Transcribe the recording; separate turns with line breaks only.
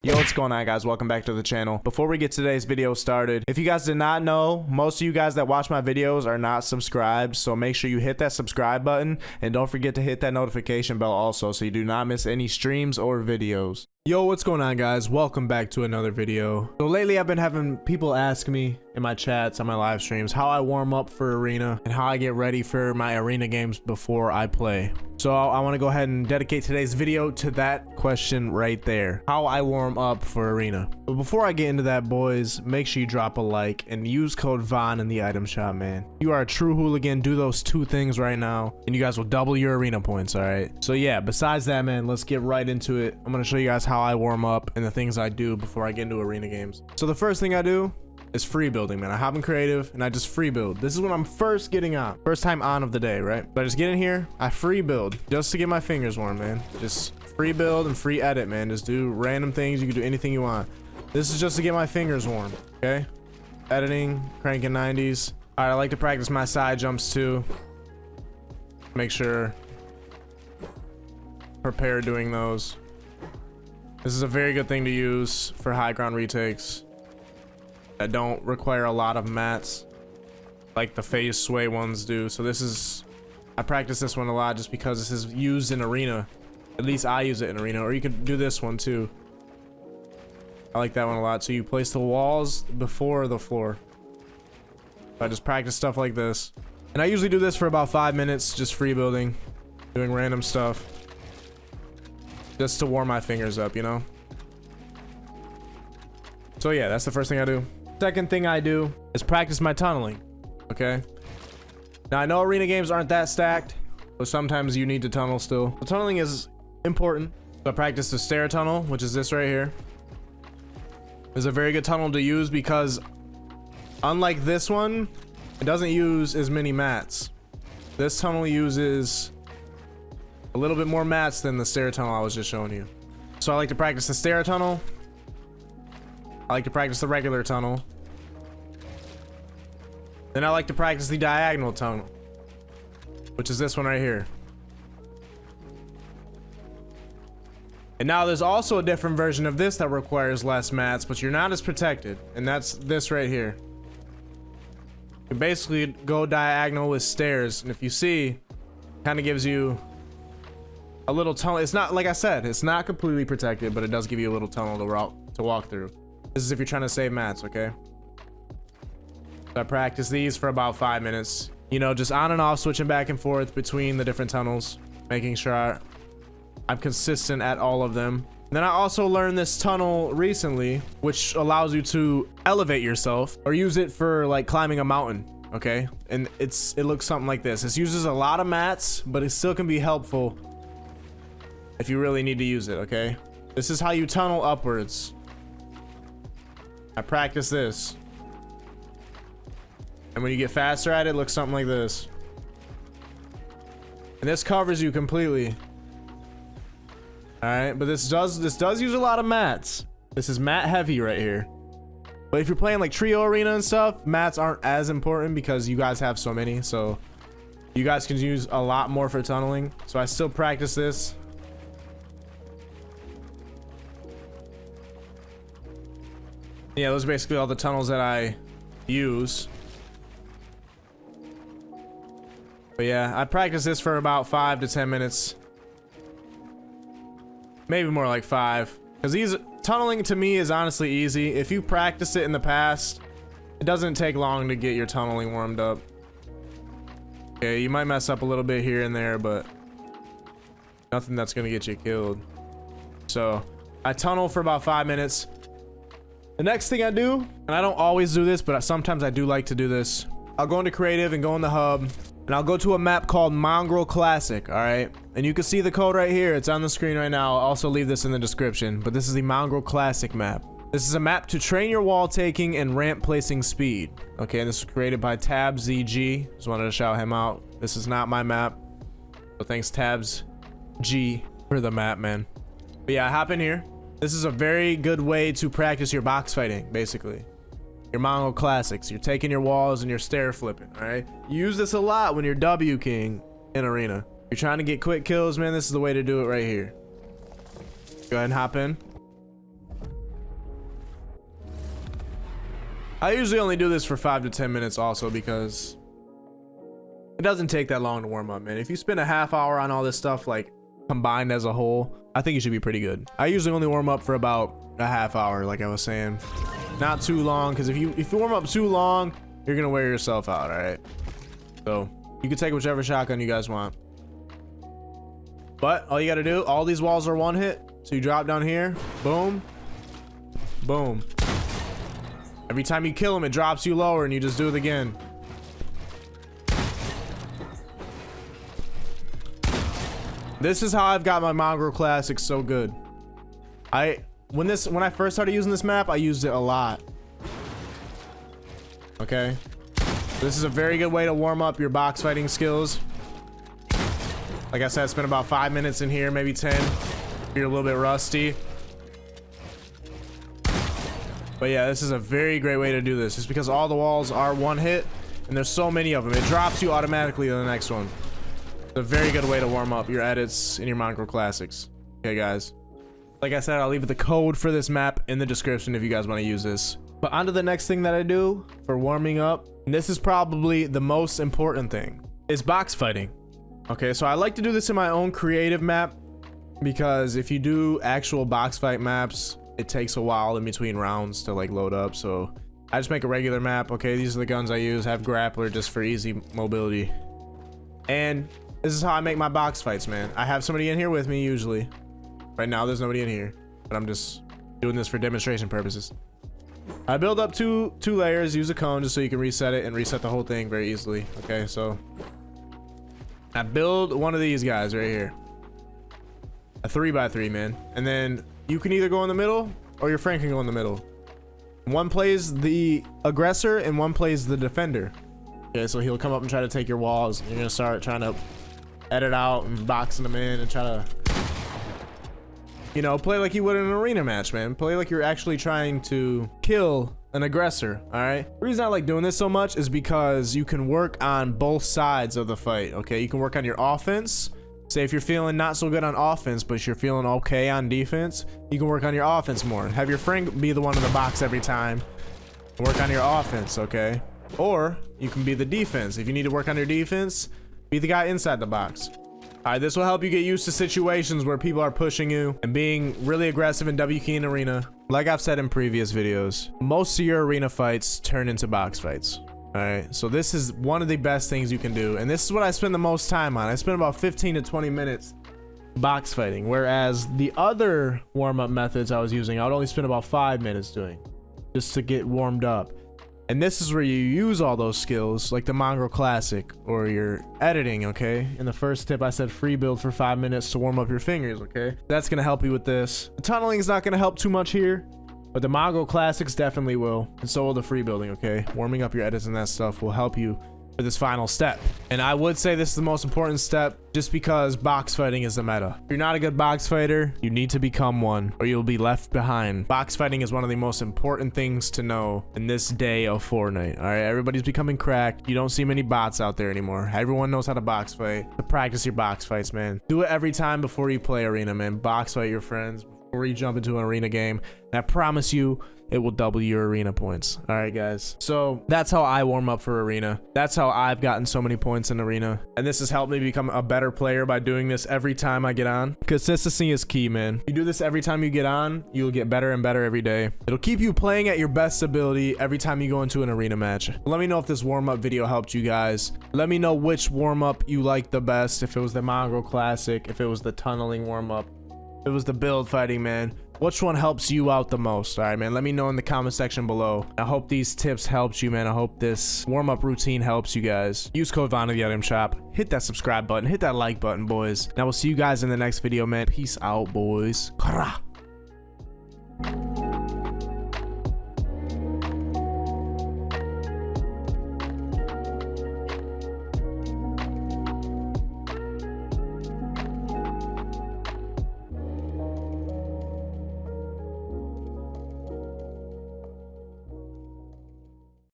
Yo, what's going on, guys? Welcome back to the channel. Before we get today's video started, if you guys did not know, most of you guys that watch my videos are not subscribed, so make sure you hit that subscribe button and don't forget to hit that notification bell also so you do not miss any streams or videos. Yo, what's going on, guys? Welcome back to another video. So lately I've been having people ask me in my chats on my live streams how I warm up for arena and how I get ready for my arena games before I play. So I want to go ahead and dedicate today's video to that question right there, how I warm up for arena. But before I get into that, boys, make sure you drop a like and use code VON in the item shop, man. You are a true hooligan. Do those two things right now and you guys will double your arena points. All right, so yeah, besides that, man, let's get right into it. I'm going to show you guys how I warm up and the things I do before I get into arena games. So the first thing I do is free building, man. I hop in creative and I just free build. This is when I'm first getting on, first time on of the day, right? But I just get in here, I free build just to get my fingers warm, man. Just free build and free edit, man. Just do random things. You can do anything you want. This is just to get my fingers warm, okay? Editing, cranking 90s. All right, I like to practice my side jumps too. Make sure prepare doing those. This is a very good thing to use for high ground retakes that don't require a lot of mats like the phase sway ones do. So this is, I practice this one a lot just because this is used in arena. At least I use it in arena, or you could do this one too. I like that one a lot. So you place the walls before the floor. I just practice stuff like this, and I usually do this for about 5 minutes, just free building, doing random stuff just to warm my fingers up, you know? So yeah, that's the first thing I do. Second thing I do is practice my tunneling, okay? Now I know arena games aren't that stacked, but sometimes you need to tunnel still. So tunneling is important. So I practice the stair tunnel, which is this right here. It's a very good tunnel to use because unlike this one, it doesn't use as many mats. This tunnel uses a little bit more mats than the stair tunnel I was just showing you. So I like to practice the stair tunnel. I like to practice the regular tunnel. Then I like to practice the diagonal tunnel, which is this one right here. And now there's also a different version of this that requires less mats, but you're not as protected, and that's this right here. You basically go diagonal with stairs, and if you see, kind of gives you a little tunnel. It's not, like I said, it's not completely protected, but it does give you a little tunnel to walk through. This is if you're trying to save mats, okay? So I practice these for about 5 minutes. You know, just on and off, switching back and forth between the different tunnels, making sure I'm consistent at all of them. And then I also learned this tunnel recently, which allows you to elevate yourself or use it for like climbing a mountain, okay? And it looks something like this. This uses a lot of mats, but it still can be helpful if you really need to use it, okay? This is how you tunnel upwards. I practice this. And when you get faster at it, it looks something like this. And this covers you completely. All right, but this does use a lot of mats. This is mat heavy right here. But if you're playing like trio arena and stuff, mats aren't as important because you guys have so many. So you guys can use a lot more for tunneling. So I still practice this. Yeah, those are basically all the tunnels that I use. But yeah, I practice this for about 5 to 10 minutes. Maybe more like 5. Because these tunneling to me is honestly easy. If you practiced it in the past, it doesn't take long to get your tunneling warmed up. Okay, you might mess up a little bit here and there, but nothing that's gonna get you killed. So I tunnel for about 5 minutes. The next thing I do, and I don't always do this, but sometimes I do like to do this. I'll go into creative and go in the hub, and I'll go to a map called Mongraal Classic, all right? And you can see the code right here. It's on the screen right now. I'll also leave this in the description, but this is the Mongraal Classic map. This is a map to train your wall taking and ramp placing speed. Okay, and this was created by Tabs ZG. Just wanted to shout him out. This is not my map, so thanks Tabs G for the map, man. But yeah, I hop in here. This is a very good way to practice your box fighting, basically. Your Mongraal classics. You're taking your walls and you're stair flipping, all right? You use this a lot when you're W King in arena. You're trying to get quick kills, man. This is the way to do it right here. Go ahead and hop in. I usually only do this for 5 to 10 minutes also because it doesn't take that long to warm up, man. If you spend a half hour on all this stuff, like combined as a whole, I think you should be pretty good. I usually only warm up for about a half hour, like I was saying. Not too long, because if you warm up too long, you're gonna wear yourself out, all right? So you can take whichever shotgun you guys want. But all you gotta do, all these walls are one hit. So you drop down here, boom, boom. Every time you kill him, it drops you lower and you just do it again. This is how I've got my Mongraal Classics so good. When I first started using this map, I used it a lot. Okay. This is a very good way to warm up your box fighting skills. Like I said, spend about 5 minutes in here, maybe 10. If you're a little bit rusty. But yeah, this is a very great way to do this, just because all the walls are one hit and there's so many of them. It drops you automatically to the next one. It's a very good way to warm up your edits in your Mongraal Classics. Okay, guys. Like I said, I'll leave the code for this map in the description if you guys want to use this. But on to the next thing that I do for warming up. And this is probably the most important thing, is box fighting. Okay, so I like to do this in my own creative map, because if you do actual box fight maps, it takes a while in between rounds to like load up. So I just make a regular map. Okay, these are the guns I use. Have grappler just for easy mobility. And this is how I make my box fights, man. I have somebody in here with me usually. Right now there's nobody in here, but I'm just doing this for demonstration purposes. I build up two layers, use a cone just so you can reset it and reset the whole thing very easily. Okay, so I build one of these guys right here, a 3x3, man. And then you can either go in the middle or your friend can go in the middle. One plays the aggressor and one plays the defender. Okay, so he'll come up and try to take your walls. You're gonna start trying to edit out and boxing them in and try to, you know, play like you would in an arena match, man. Play like you're actually trying to kill an aggressor. All right, the reason I like doing this so much is because you can work on both sides of the fight. Okay, you can work on your offense. Say if you're feeling not so good on offense, but you're feeling okay on defense, you can work on your offense more. Have your friend be the one in the box every time. Work on your offense, okay? Or you can be the defense. If you need to work on your defense, be the guy inside the box. All right, this will help you get used to situations where people are pushing you and being really aggressive in W key and arena. Like I've said in previous videos, most of your arena fights turn into box fights. All right, so this is one of the best things you can do, and this is what I spend the most time on. I spend about 15 to 20 minutes box fighting, whereas the other warm-up methods I was using, I would only spend about 5 minutes doing, just to get warmed up. And this is where you use all those skills, like the Mongraal Classic or your editing. Okay, in the first tip I said free build for 5 minutes to warm up your fingers. Okay, that's gonna help you with this. The tunneling is not gonna help too much here, but the Mongraal Classics definitely will, and so will the free building. Okay, warming up your edits and that stuff will help you for this final step. And I would say this is the most important step, just because box fighting is the meta. If you're not a good box fighter, you need to become one, or you'll be left behind. Box fighting is one of the most important things to know in this day of Fortnite. All right, everybody's becoming cracked. You don't see many bots out there anymore. Everyone knows how to box fight. To practice your box fights, man. Do it every time before you play arena, man. Box fight your friends before you jump into an arena game, and I promise you it will double your arena points. All right, guys, so that's how I warm up for arena. That's how I've gotten so many points in arena, and this has helped me become a better player by doing this every time I get on. Consistency is key, man. You do this every time you get on, you'll get better and better every day. It'll keep you playing at your best ability every time you go into an arena match. Let me know if this warm-up video helped you guys. Let me know which warm-up you liked the best, if it was the Mongraal Classic, if it was the tunneling warm-up, if it was the build fighting, man. Which one helps you out the most? All right, man, let me know in the comment section below. I hope these tips helped you, man. I hope this warm-up routine helps you guys. Use code VON in the item shop. Hit that subscribe button, hit that like button, boys. And I will see you guys in the next video, man. Peace out, boys.